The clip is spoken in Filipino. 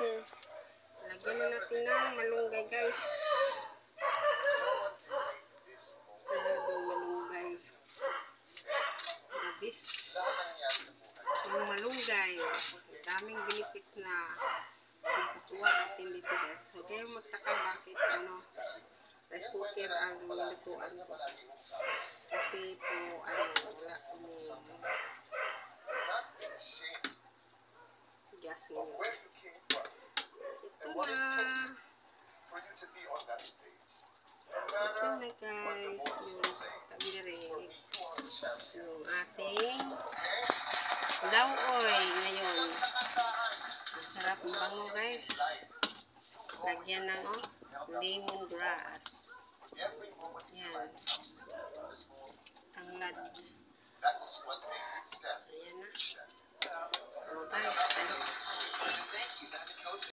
Lagyan na natin ng malunggay, guys. Malunggay. Gabis. Yung malunggay. Daming benefit na nakukuha natin dito, guys. Huwag kayong magtaka bakit rice cooker ang nilutuan ko. Kasi po, wala gas ngayon. Ito na. Ito na, guys. Tabi na rin. Yung ating lauoy ngayon. Masarap ang bango, guys. Lagyan ng lemongrass. Yan. Tanglad. Ayan na.